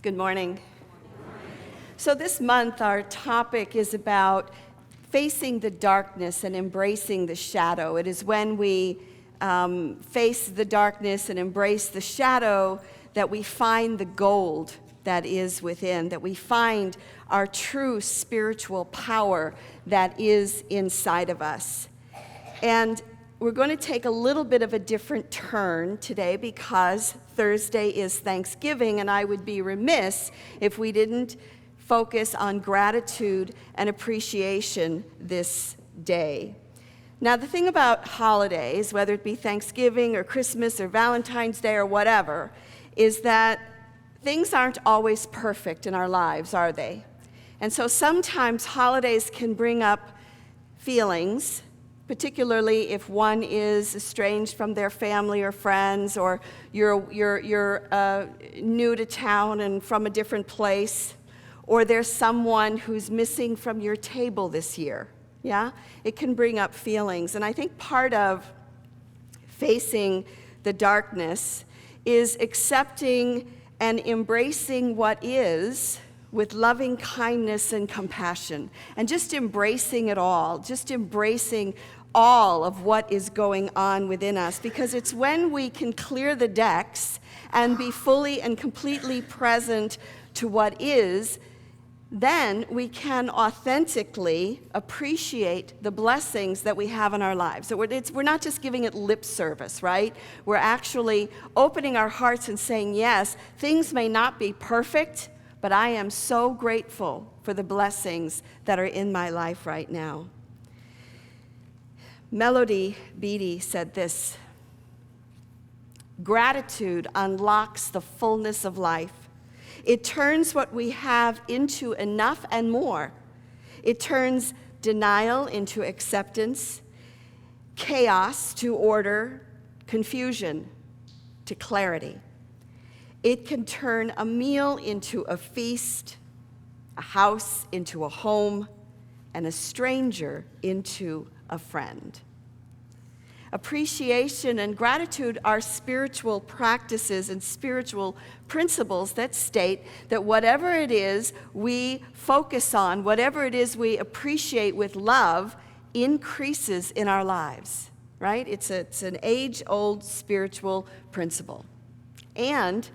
Good morning. So this month our topic is about facing the darkness and embracing the shadow. It is when we face the darkness and embrace the shadow that we find the gold that is within, that we find our true spiritual power that is inside of us. And we're going to take a little bit of a different turn today because Thursday is Thanksgiving, and I would be remiss if we didn't focus on gratitude and appreciation this day. Now, the thing about holidays, whether it be Thanksgiving or Christmas or Valentine's Day or whatever, is that things aren't always perfect in our lives, are they? And so sometimes holidays can bring up feelings, particularly if one is estranged from their family or friends, or you're new to town and from a different place, or there's someone who's missing from your table this year. Yeah? It can bring up feelings. And I think part of facing the darkness is accepting and embracing what is with loving kindness and compassion, and just embracing it all, just embracing all of what is going on within us, because it's when we can clear the decks and be fully and completely present to what is, then we can authentically appreciate the blessings that we have in our lives. So we're not just giving it lip service, right? We're actually opening our hearts and saying, yes, things may not be perfect, but I am so grateful for the blessings that are in my life right now. Melody Beattie said this: gratitude unlocks the fullness of life. It turns what we have into enough and more. It turns denial into acceptance, chaos to order, confusion to clarity. It can turn a meal into a feast, a house into a home, and a stranger into a friend. Appreciation and gratitude are spiritual practices and spiritual principles that state that whatever it is we focus on, whatever it is we appreciate with love, increases in our lives, right? It's an age-old spiritual principle. And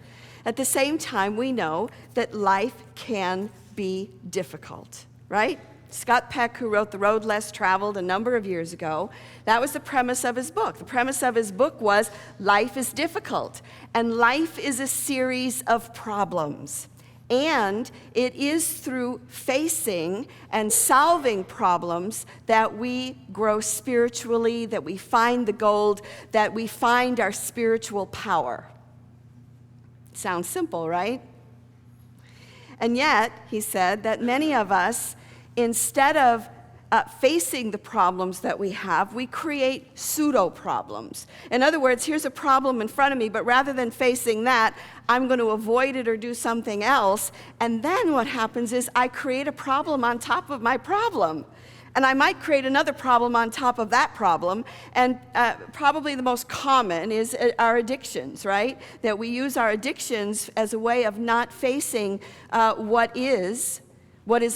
at the same time, we know that life can be difficult, right? Scott Peck, who wrote The Road Less Traveled a number of years ago, that was the premise of his book. The premise of his book was life is difficult, and life is a series of problems. And it is through facing and solving problems that we grow spiritually, that we find the gold, that we find our spiritual power. Sounds simple, right? And yet, he said that many of us, instead of facing the problems that we have, we create pseudo-problems. In other words, here's a problem in front of me, but rather than facing that, I'm going to avoid it or do something else. And then what happens is I create a problem on top of my problem. And I might create another problem on top of that problem. And probably the most common is our addictions, right? That we use our addictions as a way of not facing what is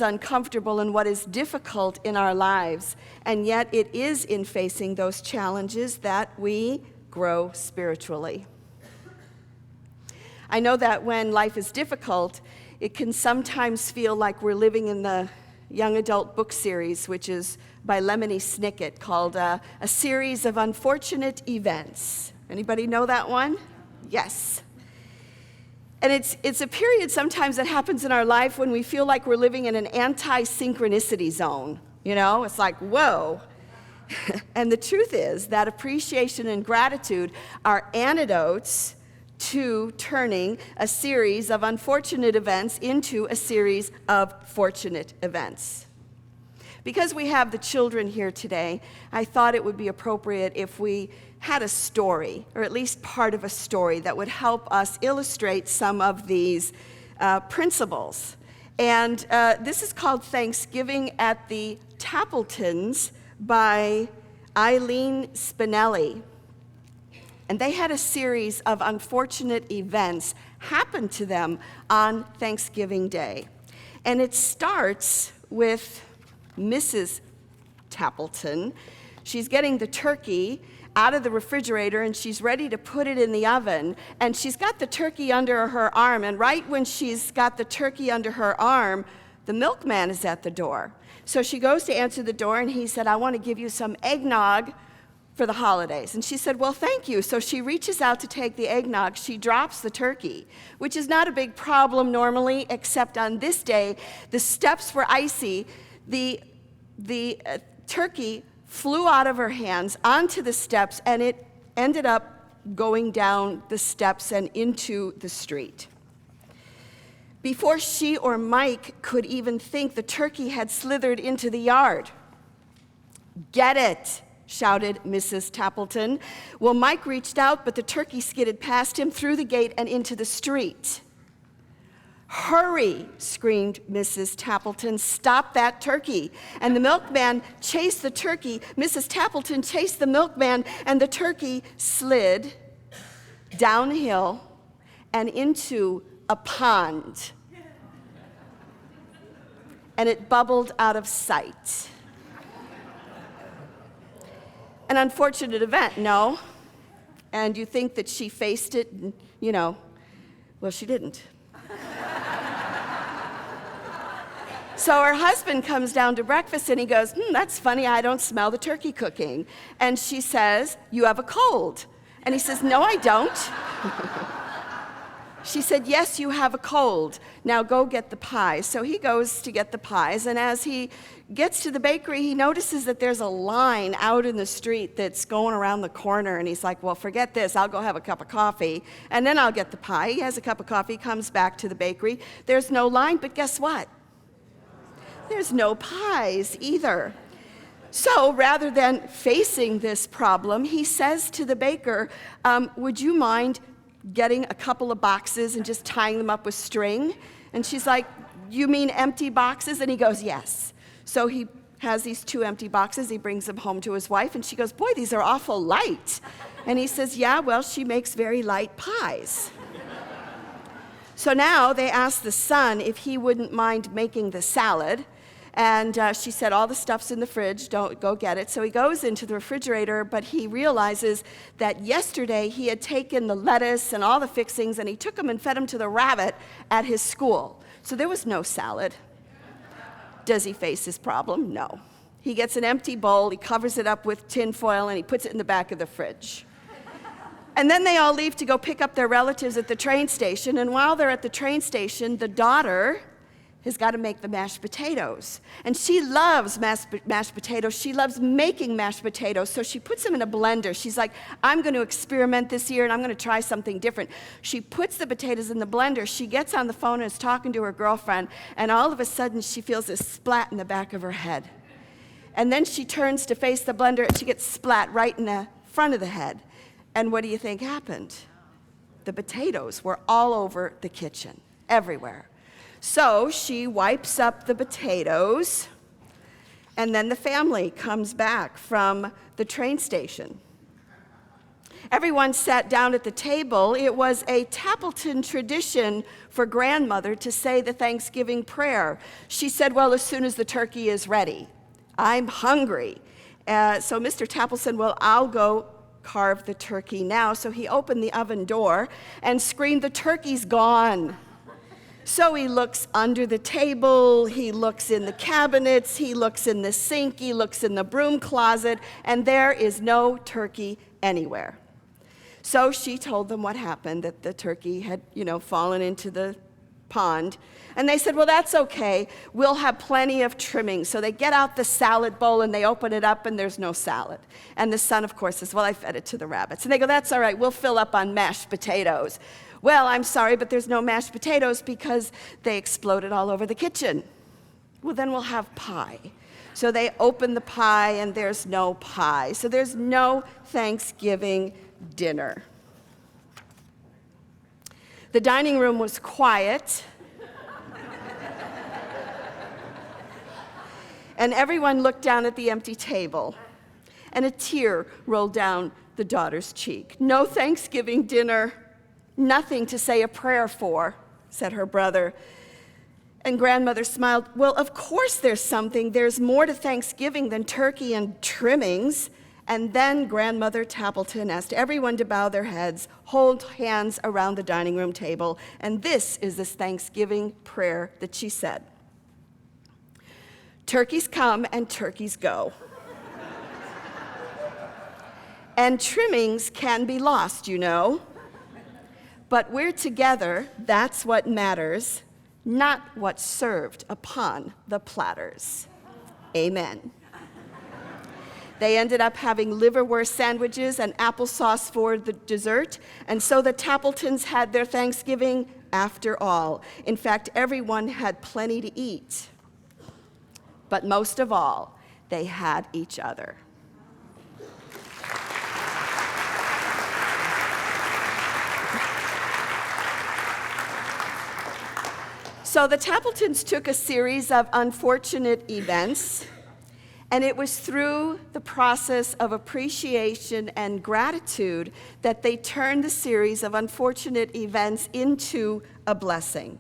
uncomfortable and what is difficult in our lives. And yet it is in facing those challenges that we grow spiritually. I know that when life is difficult, it can sometimes feel like we're living in the young adult book series, which is by Lemony Snicket, called A Series of Unfortunate Events. Anybody know that one? Yes. And it's a period sometimes that happens in our life when we feel like we're living in an anti-synchronicity zone. You know, it's like, whoa. And the truth is that appreciation and gratitude are antidotes to turning a series of unfortunate events into a series of fortunate events. Because we have the children here today, I thought it would be appropriate if we had a story, or at least part of a story, that would help us illustrate some of these principles. And this is called Thanksgiving at the Tappletons by Eileen Spinelli. And they had a series of unfortunate events happened to them on Thanksgiving Day. And it starts with Mrs. Tappleton. She's getting the turkey out of the refrigerator, and she's ready to put it in the oven. And she's got the turkey under her arm, and right when she's got the turkey under her arm, the milkman is at the door. So she goes to answer the door, and he said, "I want to give you some eggnog for the holidays." And she said, "Well, thank you." So she reaches out to take the eggnog. She drops the turkey, which is not a big problem normally, except on this day, the steps were icy. The turkey flew out of her hands onto the steps, and it ended up going down the steps and into the street. Before she or Mike could even think, the turkey had slithered into the yard. "Get it!" shouted Mrs. Tappleton. Well, Mike reached out, but the turkey skidded past him through the gate and into the street. "Hurry!" screamed Mrs. Tappleton. "Stop that turkey!" And the milkman chased the turkey. Mrs. Tappleton chased the milkman, and the turkey slid downhill and into a pond. And it bubbled out of sight. An unfortunate event, no? And you think that she faced it, well, she didn't. So her husband comes down to breakfast and he goes, "That's funny, I don't smell the turkey cooking." And she says, "You have a cold." And he says, "No, I don't." She said, "Yes, you have a cold. Now go get the pies." So he goes to get the pies, and as he gets to the bakery, he notices that there's a line out in the street that's going around the corner, and he's like, "Well, forget this, I'll go have a cup of coffee, and then I'll get the pie." He has a cup of coffee, comes back to the bakery. There's no line, but guess what? There's no pies either. So rather than facing this problem, he says to the baker, "Would you mind getting a couple of boxes and just tying them up with string?" And she's like, "You mean empty boxes?" And he goes, "Yes." So he has these 2 empty boxes. He brings them home to his wife, and she goes, "Boy, these are awful light." And he says, "Yeah, well, she makes very light pies." So now they ask the son if he wouldn't mind making the salad. And she said, "All the stuff's in the fridge, don't go get it." So he goes into the refrigerator, but he realizes that yesterday he had taken the lettuce and all the fixings, and he took them and fed them to the rabbit at his school. So there was no salad. Does he face his problem? No. He gets an empty bowl, he covers it up with tin foil, and he puts it in the back of the fridge. And then they all leave to go pick up their relatives at the train station, and while they're at the train station, the daughter has got to make the mashed potatoes. And she loves mashed potatoes. She loves making mashed potatoes, so she puts them in a blender. She's like, "I'm going to experiment this year, and I'm going to try something different." She puts the potatoes in the blender. She gets on the phone and is talking to her girlfriend, and all of a sudden she feels a splat in the back of her head. And then she turns to face the blender, and she gets splat right in the front of the head. And what do you think happened? The potatoes were all over the kitchen, everywhere. So she wipes up the potatoes, and then the family comes back from the train station. Everyone sat down at the table. It was a Tappleton tradition for grandmother to say the Thanksgiving prayer. She said, "Well, as soon as the turkey is ready. I'm hungry." So Mr. Tappleton said, "Well, I'll go carve the turkey now." So he opened the oven door and screamed, "The turkey's gone." So he looks under the table, he looks in the cabinets, he looks in the sink, he looks in the broom closet, and there is no turkey anywhere. So she told them what happened, that the turkey had, fallen into the pond. And they said, "Well, that's okay. We'll have plenty of trimming." So they get out the salad bowl and they open it up and there's no salad. And the son, of course, says, "Well, I fed it to the rabbits." And they go, "That's all right. We'll fill up on mashed potatoes." "Well, I'm sorry, but there's no mashed potatoes because they exploded all over the kitchen." "Well, then we'll have pie." So they open the pie and there's no pie. So there's no Thanksgiving dinner. The dining room was quiet. And everyone looked down at the empty table. And a tear rolled down the daughter's cheek. No Thanksgiving dinner. Nothing to say a prayer for, said her brother. And grandmother smiled. Well, of course there's something. There's more to Thanksgiving than turkey and trimmings. And then Grandmother Tappleton asked everyone to bow their heads, hold hands around the dining room table. And this is this Thanksgiving prayer that she said. Turkeys come and turkeys go. And trimmings can be lost, you know. But we're together, that's what matters, not what's served upon the platters. Amen. They ended up having liverwurst sandwiches and applesauce for the dessert, and so the Tappletons had their Thanksgiving after all. In fact, everyone had plenty to eat. But most of all, they had each other. So the Tappletons took a series of unfortunate events, and it was through the process of appreciation and gratitude that they turned the series of unfortunate events into a blessing.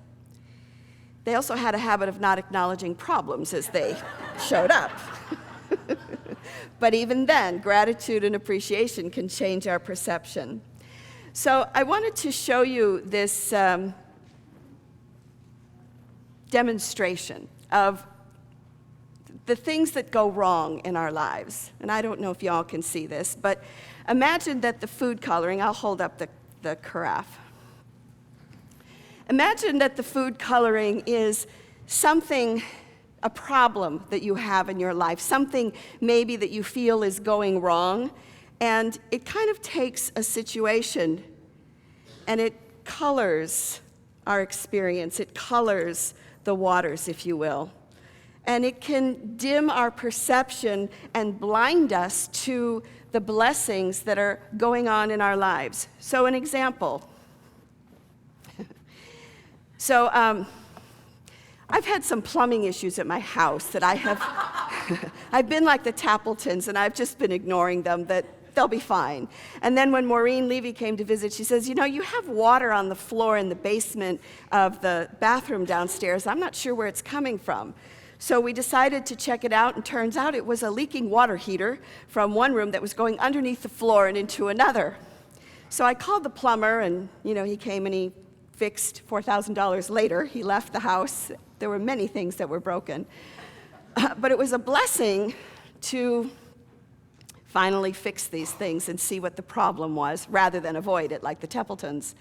They also had a habit of not acknowledging problems as they showed up. But even then, gratitude and appreciation can change our perception. So I wanted to show you this demonstration of the things that go wrong in our lives. And I don't know if y'all can see this, but imagine that the food coloring, I'll hold up the carafe. Imagine that the food coloring is something, a problem that you have in your life, something maybe that you feel is going wrong, and it kind of takes a situation and it colors our experience, it colors the waters, if you will. And it can dim our perception and blind us to the blessings that are going on in our lives. So an example. I've had some plumbing issues at my house that I've been like the Tappletons, and I've just been ignoring them, that they'll be fine. And then when Maureen Levy came to visit, she says, you know, you have water on the floor in the basement of the bathroom downstairs. I'm not sure where it's coming from. So we decided to check it out, and turns out it was a leaking water heater from one room that was going underneath the floor and into another. So I called the plumber, and he came and he fixed. $4,000 later, he left the house. There were many things that were broken. But it was a blessing to finally fix these things and see what the problem was, rather than avoid it like the Tappletons.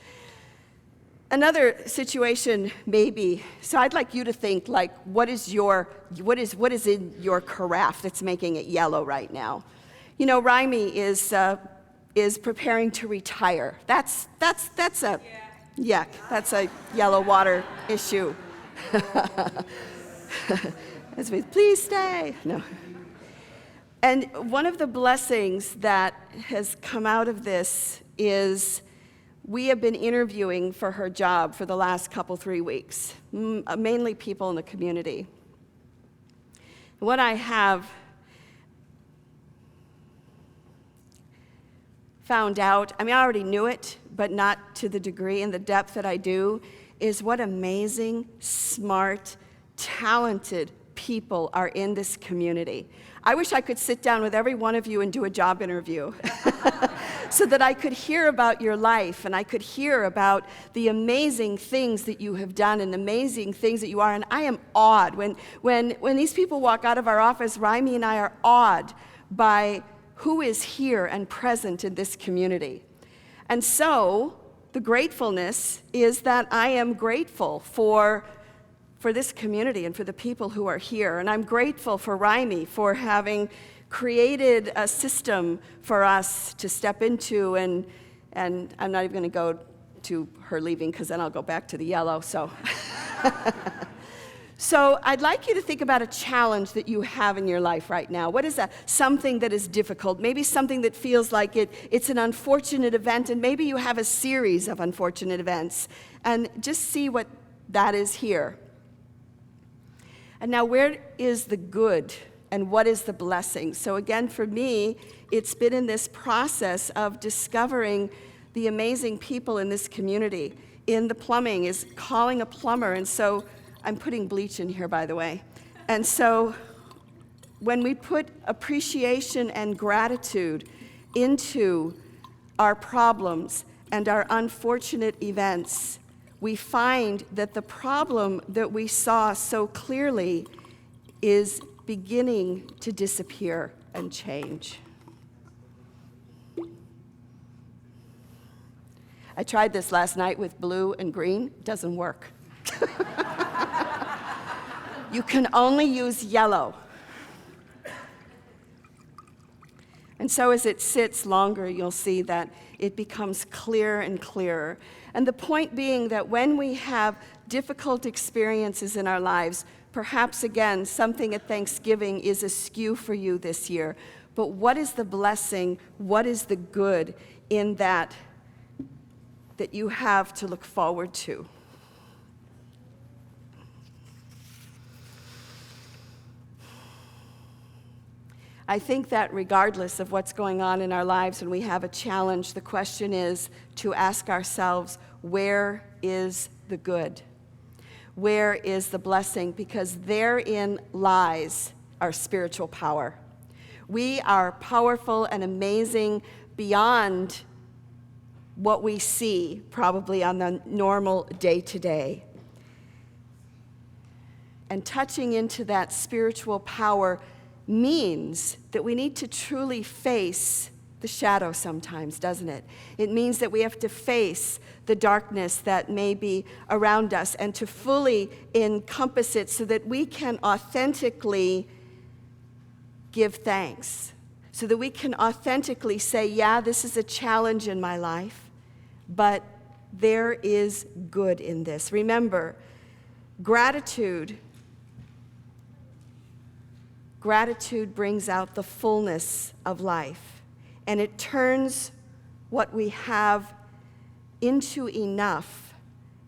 Another situation maybe, so I'd like you to think, like, what is in your carafe that's making it yellow right now? Raimi is preparing to retire. That's a yuck. That's a yellow water issue. Please stay. No. And one of the blessings that has come out of this is we have been interviewing for her job for the last 3 weeks, mainly people in the community. What I have found out, I already knew it, but not to the degree and the depth that I do, is what amazing, smart, talented people are in this community. I wish I could sit down with every one of you and do a job interview so that I could hear about your life, and I could hear about the amazing things that you have done and amazing things that you are. And I am awed. When these people walk out of our office, Raimi and I are awed by who is here and present in this community. And so the gratefulness is that I am grateful for this community and for the people who are here. And I'm grateful for Raimi for having created a system for us to step into, and I'm not even going to go to her leaving, because then I'll go back to the yellow. So I'd like you to think about a challenge that you have in your life right now. What is something that is difficult? Maybe something that feels like it's an unfortunate event, and maybe you have a series of unfortunate events. And just see what that is here. And now, where is the good and what is the blessing? So again, for me, it's been in this process of discovering the amazing people in this community in the plumbing is calling a plumber. And so I'm putting bleach in here, by the way. And so when we put appreciation and gratitude into our problems and our unfortunate events, we find that the problem that we saw so clearly is beginning to disappear and change. I tried this last night with blue and green. It doesn't work. You can only use yellow. And so as it sits longer, you'll see that it becomes clearer and clearer. And the point being that when we have difficult experiences in our lives, perhaps again, something at Thanksgiving is askew for you this year. But what is the blessing? What is the good in that you have to look forward to? I think that regardless of what's going on in our lives when we have a challenge, the question is to ask ourselves, where is the good? Where is the blessing? Because therein lies our spiritual power. We are powerful and amazing beyond what we see probably on the normal day-to-day. And touching into that spiritual power means that we need to truly face the shadow sometimes, doesn't it? It means that we have to face the darkness that may be around us and to fully encompass it so that we can authentically give thanks, so that we can authentically say, yeah, this is a challenge in my life, but there is good in this. Remember, gratitude brings out the fullness of life, and it turns what we have into enough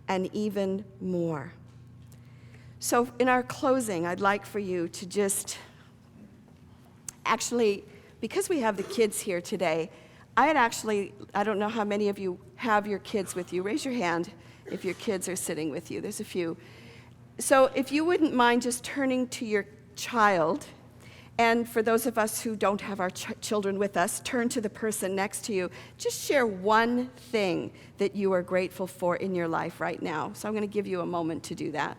and even more. So in our closing, I'd like for you to just, actually, because we have the kids here today, I don't know how many of you have your kids with you. Raise your hand if your kids are sitting with you. There's a few. So if you wouldn't mind just turning to your child, and for those of us who don't have our children with us, turn to the person next to you. Just share one thing that you are grateful for in your life right now. So I'm going to give you a moment to do that.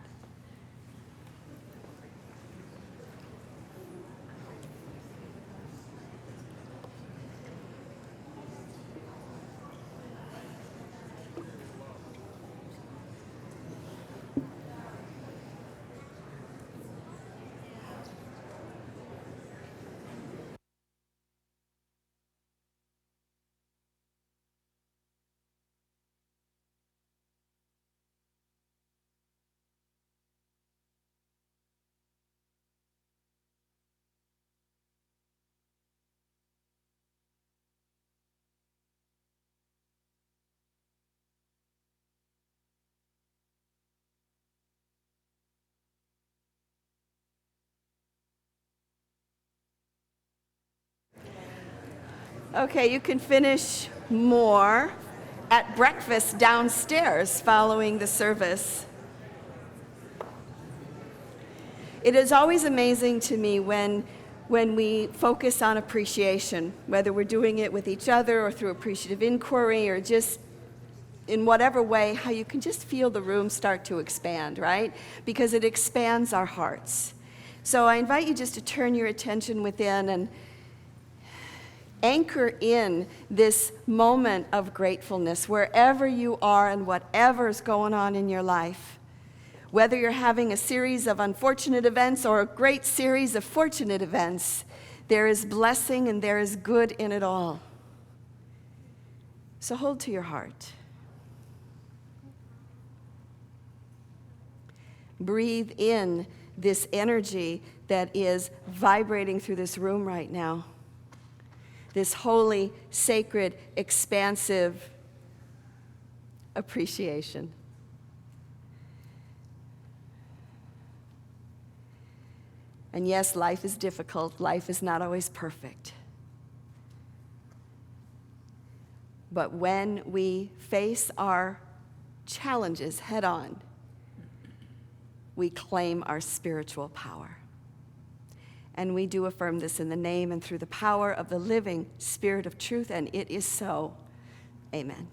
Okay, you can finish more at breakfast downstairs following the service. It is always amazing to me when we focus on appreciation, whether we're doing it with each other or through appreciative inquiry or just in whatever way, how you can just feel the room start to expand, right? Because it expands our hearts. So I invite you just to turn your attention within and anchor in this moment of gratefulness wherever you are and whatever's going on in your life. Whether you're having a series of unfortunate events or a great series of fortunate events, there is blessing and there is good in it all. So hold to your heart. Breathe in this energy that is vibrating through this room right now. This holy, sacred, expansive appreciation. And yes, life is difficult. Life is not always perfect. But when we face our challenges head on, we claim our spiritual power. And we do affirm this in the name and through the power of the living Spirit of truth, and it is so. Amen.